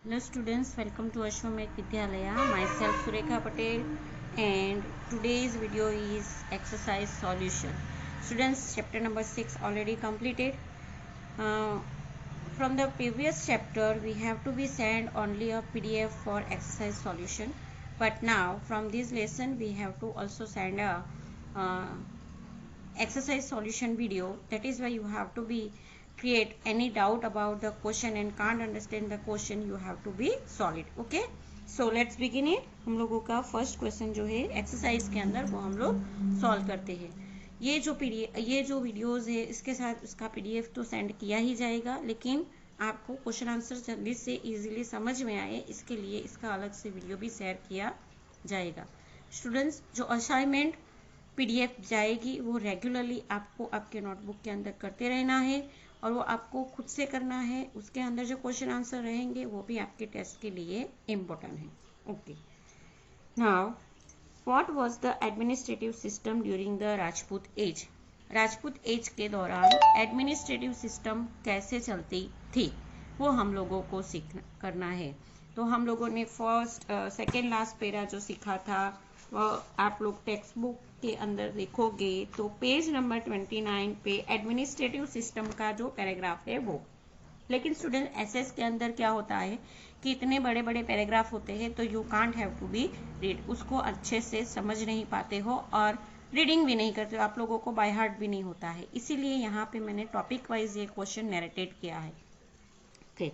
Hello students, welcome to Ashwamed Vidyalaya. Myself Surekha Patel, and today's video is exercise solution. Students, chapter number 6 already completed. From the previous chapter we have to be send only a PDF for exercise solution, but now from this lesson we have to also send a exercise solution video. That is why you have to be create any doubt about the question and can't understand the question, you have to be solve it. Okay, so let's begin it. हम लोगों का first question जो है exercise के अंदर वो हम लोग सॉल्व करते हैं. ये जो वीडियोस है इसके साथ उसका पीडीएफ तो सेंड किया ही जाएगा, लेकिन आपको क्वेश्चन आंसर जल्दी से इजीली समझ में आए इसके लिए इसका अलग से वीडियो भी शेयर किया जाएगा. स्टूडेंट्स, जो असाइनमेंट पीडीएफ जाएगी वो रेगुलरली आपको आपके नोटबुक के अंदर करते रहना है और वो आपको खुद से करना है. उसके अंदर जो क्वेश्चन आंसर रहेंगे वो भी आपके टेस्ट के लिए इम्पोर्टेंट है. Okay, now what was the administrative system during the Rajput age. Rajput age के दौरान एडमिनिस्ट्रेटिव सिस्टम कैसे चलती थी वो हम लोगों को सीखना करना है. तो हम लोगों ने फर्स्ट सेकेंड लास्ट पेरा जो सीखा था वो आप लोग टेक्स्ट बुक के अंदर देखोगे तो पेज नंबर 29 पे एडमिनिस्ट्रेटिव सिस्टम का जो पैराग्राफ है वो. लेकिन स्टूडेंट एसएस के अंदर क्या होता है कि इतने बड़े बड़े पैराग्राफ होते हैं तो you can't have to be read, उसको अच्छे से समझ नहीं पाते हो और रीडिंग भी नहीं करते हो, आप लोगों को बाय हार्ट भी नहीं होता है. इसीलिए यहाँ पे मैंने टॉपिक वाइज ये क्वेश्चन नैरेटेड किया है. Okay,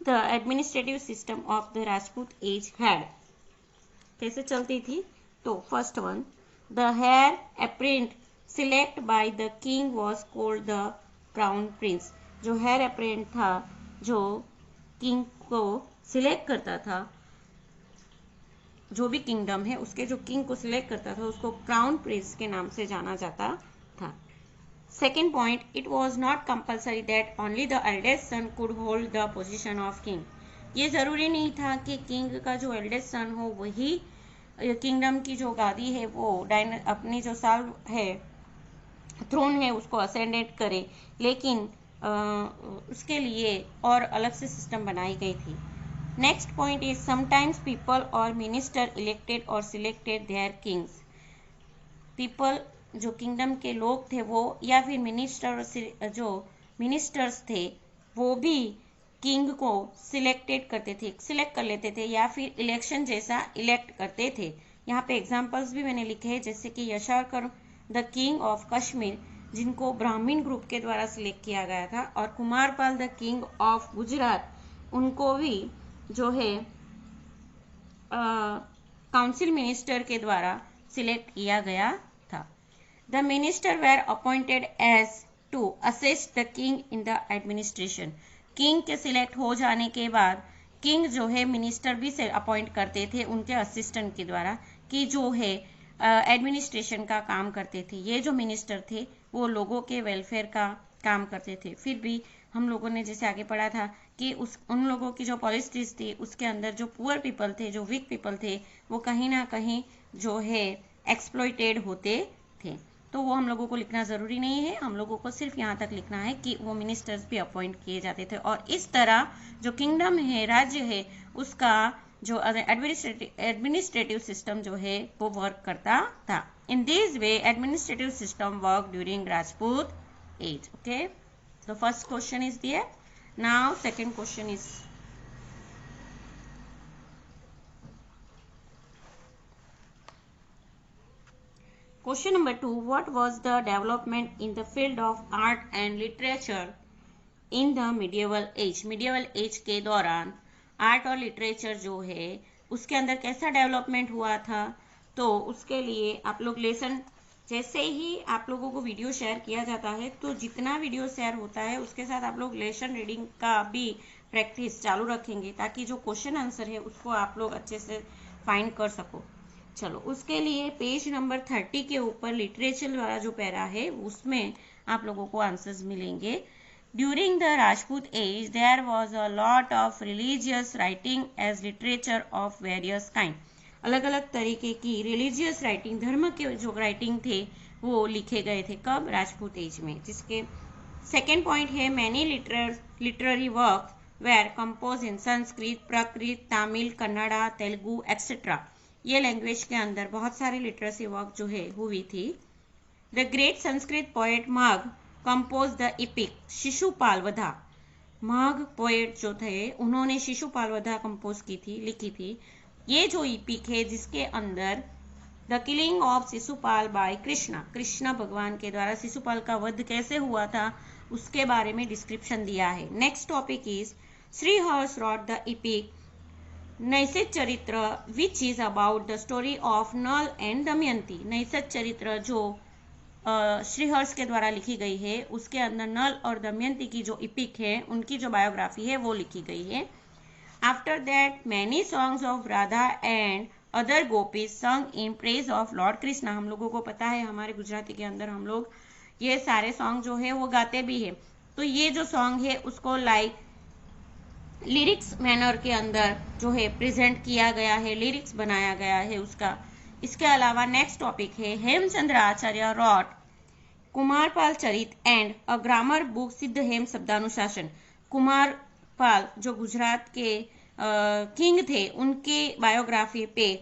the administrative system of the Rajput age had, कैसे चलती थी. तो first one, the heir apparent select by the king was called the crown prince. जो हेयर अप्रेंट था जो किंग को सिलेक्ट करता था, जो भी किंगडम है उसके जो किंग को सिलेक्ट करता था उसको क्राउन प्रिंस के नाम से जाना जाता था. Second point, it was not compulsory that only the eldest son could hold the position of king. ये जरूरी नहीं था कि किंग का जो एल्डेस्ट सन हो वही किंगडम की जो गादी है वो अपनी जो साल है थ्रोन है उसको असेंडेंट करे, लेकिन उसके लिए और अलग से सिस्टम बनाई गई थी. Next point is sometimes people और मिनिस्टर इलेक्टेड और सिलेक्टेड देयर किंग्स. पीपल जो किंगडम के लोग थे वो या फिर जो मिनिस्टर्स थे वो भी किंग को सिलेक्ट कर लेते थे या फिर इलेक्शन जैसा इलेक्ट करते थे. यहाँ पे एग्जांपल्स भी मैंने लिखे हैं, जैसे कि यशाकर द किंग ऑफ कश्मीर जिनको ब्राह्मण ग्रुप के द्वारा सिलेक्ट किया गया था, और Kumarpal the king of Gujarat उनको भी जो है काउंसिल मिनिस्टर के द्वारा सिलेक्ट किया गया था. The minister were appointed as to assist the king in the administration. King के सिलेक्ट हो जाने के बाद किंग जो है मिनिस्टर भी से अपॉइंट करते थे उनके असिस्टेंट के द्वारा कि जो है एडमिनिस्ट्रेशन का काम करते थे. ये जो मिनिस्टर थे वो लोगों के वेलफेयर का काम करते थे. फिर भी हम लोगों ने जैसे आगे पढ़ा था कि उन लोगों की जो पॉलिसीज थी उसके अंदर जो पुअर पीपल थे, जो वीक पीपल थे, वो कहीं ना कहीं जो है एक्सप्लॉइटेड होते थे. तो वो हम लोगों को लिखना ज़रूरी नहीं है, हम लोगों को सिर्फ यहाँ तक लिखना है कि वो मिनिस्टर्स भी अपॉइंट किए जाते थे. और इस तरह जो किंगडम है, राज्य है, उसका जो एडमिनिस्ट्रेटिव सिस्टम जो है वो वर्क करता था. In this way administrative system work during Rajput age. Okay, the first question is there. Now second question is Question number 2. What was the development in the field of art and literature in the medieval age? Medieval age के दौरान art और literature जो है उसके अंदर कैसा development हुआ था. तो उसके लिए आप लोग लेसन, जैसे ही आप लोगों को वीडियो शेयर किया जाता है तो जितना वीडियो शेयर होता है उसके साथ आप लोग लेसन रीडिंग का भी प्रैक्टिस चालू रखेंगे ताकि जो क्वेश्चन आंसर है उसको आप लोग अच्छे से फाइंड कर सको. चलो, उसके लिए पेज नंबर 30 के ऊपर लिटरेचर वाला जो पैरा है उसमें आप लोगों को आंसर्स मिलेंगे. During the Rajput age there was a lot of religious writing as literature of various kind. अलग अलग तरीके की रिलीजियस राइटिंग, धर्म के जो राइटिंग थे वो लिखे गए थे. कब? राजपूत एज में. जिसके सेकेंड पॉइंट है many literary work were composed in Sanskrit, Prakrit, Tamil, Kannada, Telugu, etc. ये लैंग्वेज के अंदर बहुत सारे लिटरेसी वर्क जो है हुई थी. The great Sanskrit poet Magh compose the EPIC Shishupal Wardha. Magh poet जो थे उन्होंने शिशुपाल वधा कंपोज की थी, लिखी थी. ये जो इपिक है जिसके अंदर the killing of Shishupal by Krishna, Krishna भगवान के द्वारा शिशुपाल का वध कैसे हुआ था उसके बारे में डिस्क्रिप्शन दिया है. Next topic is Shriharsha wrote the epic Naishadha Charitra which is about the story of Nala and Damayanti. Naishadha Charitra जो श्रीहर्ष के द्वारा लिखी गई है उसके अंदर नल और दमयंती की जो इपिक है उनकी जो बायोग्राफी है वो लिखी गई है. After that many songs of Radha and other gopis sung in praise of lord Krishna. हम लोगों को पता है हमारे गुजराती के अंदर हम लोग ये सारे सॉन्ग जो है वो गाते भी है. तो ये जो सॉन्ग है उसको लाइक लिरिक्स मैनर के अंदर जो है प्रेजेंट किया गया है, लिरिक्स बनाया गया है उसका. इसके अलावा नेक्स्ट टॉपिक है Hemchandra Acharya wrote Kumarpal Charit and a grammar book Siddha Hem शब्दानुशासन. Kumarpal जो गुजरात के किंग थे उनके बायोग्राफी पे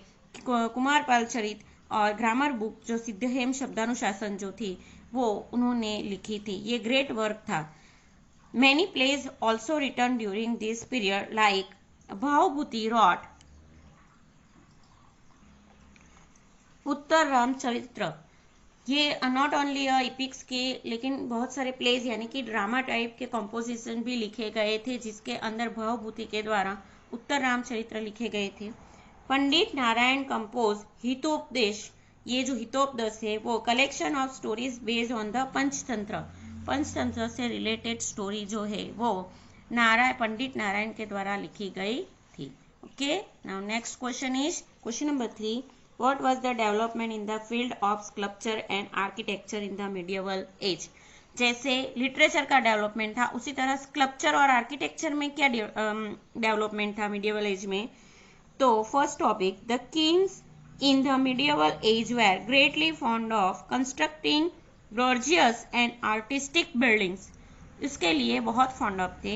कुमारपाल चरित और ग्रामर बुक जो सिद्ध हेम शब्दानुशासन जो थी वो उन्होंने लिखी थी. ये ग्रेट वर्क था. Many plays also written during this period like Bhavabhuti wrote Uttar Ramcharitra. ये नॉट ओनली इपिक्स के लेकिन बहुत सारे प्लेज यानी कि ड्रामा टाइप के कंपोजिशन भी लिखे गए थे जिसके अंदर भावभूति के द्वारा उत्तर रामचरित्र लिखे गए थे. पंडित नारायण कंपोज हितोपदेश. ये जो हितोपदेश है वो collection of stories based on the Panchatantra. Panchatantra से रिलेटेड स्टोरी जो है वो पंडित नारायण के द्वारा लिखी गई थी. Okay, now next question is question number 3. What was the development in the field of sculpture and architecture in the medieval age. जैसे लिटरेचर का डेवलपमेंट था उसी तरह स्कल्पचर और आर्किटेक्चर में क्या डेवलपमेंट था मिडिवल एज में. तो first topic the kings in the medieval age were greatly fond of constructing gorgeous and artistic buildings. इसके लिए बहुत फॉन्ड ऑफ थे.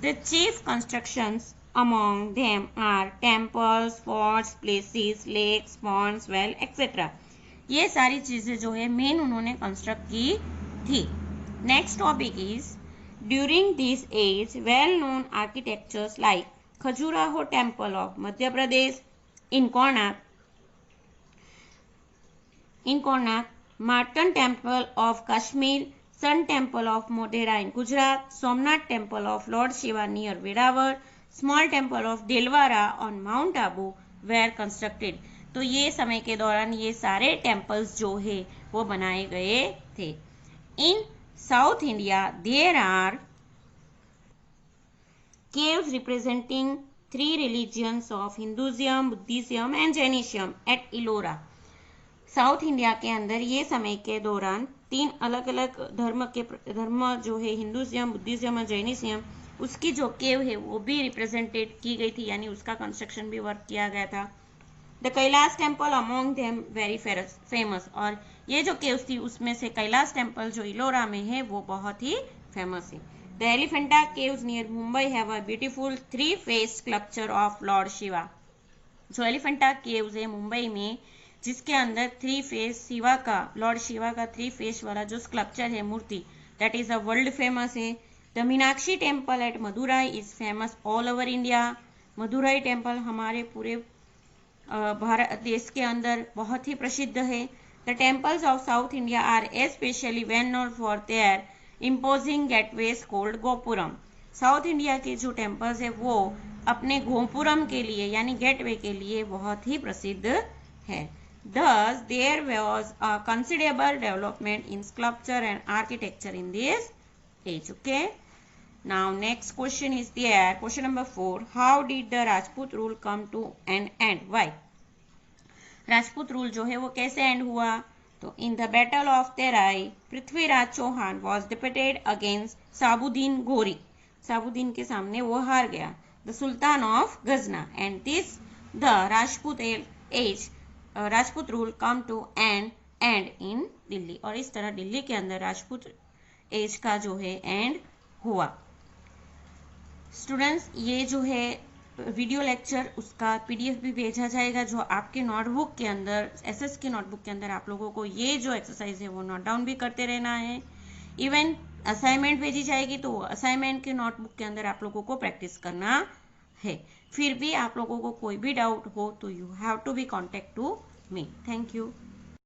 The chief constructions among them are temples, forts, places, lakes, ponds, well, etc. ये सारी चीजें जो है main उन्होंने कंस्ट्रक्ट की थी. Next topic is during this age well known architectures like Khajuraho temple of Madhya Pradesh in Konark, Martin Temple of Kashmir, Sun Temple of Modhera in Gujarat, Somnath Temple of Lord Shiva near Vedavar, Small Temple of Delwara on Mount Abu were constructed. तो ये समय के दौरान ये सारे temples जो है वो बनाए गए थे. In south India there are caves representing 3 religions of Hinduism, Buddhism and Jainism at Ellora. South India के अंदर ये समय के दौरान 3 अलग अलग धर्म जो है हिंदुइज्म, बुद्धिज्म और जैनिज्म उसकी जो केव है वो भी रिप्रेजेंटेड की गई थी यानी उसका कंस्ट्रक्शन भी वर्क किया गया था. The Kailash temple among them very famous. और ये जो केव्स थी उसमें से कैलाश टेम्पल जो इलोरा में है वो बहुत ही फेमस है. The Elephanta caves near Mumbai have a beautiful 3-faced sculpture of Lord Shiva. जो एलिफेंटा केव्स है मुंबई में जिसके अंदर 3 फेस शिवा का, लॉर्ड शिवा का 3 फेस वाला जो स्कल्पचर है मूर्ति that is a world famous है. The Meenakshi temple at Madurai is famous all over India. Madurai temple हमारे पूरे भारत देश के अंदर बहुत ही प्रसिद्ध है. The temples of South India are especially well known for their imposing gateways called gopuram. South India के जो टेम्पल्स है वो अपने गोपुरम के लिए यानी गेटवे के लिए बहुत ही प्रसिद्ध है. Thus, there was a considerable development in sculpture and architecture in this age. Okay. Now, next question is there. Question number 4. How did the Rajput rule come to an end? Why? Rajput rule जो है वो कैसे end हुआ? तो in the battle of Terai, Prithviraj Chauhan was defeated against Sabuddin घोरी. साबुद्दीन के सामने वो हार गया. The Sultan of Ghazna, and this the Rajput rule come to an end in Delhi. और इस तरह दिल्ली के अंदर राजपूत एज का जो है एंड हुआ. स्टूडेंट्स ये जो है वीडियो लेक्चर उसका पीडीएफ भी भेजा जाएगा, जो आपके नोटबुक के अंदर, एसएस की नोटबुक के अंदर आप लोगों को ये जो एक्सरसाइज है वो नोट डाउन भी करते रहना है। इवन असाइनमेंट भेजी जाएगी तो असाइनमेंट के नोटबुक के अंदर आप लोगों को प्रैक्टिस करना है। फिर भी आप लोगों को कोई भी डाउट हो तो you have to be contact to me. Thank you.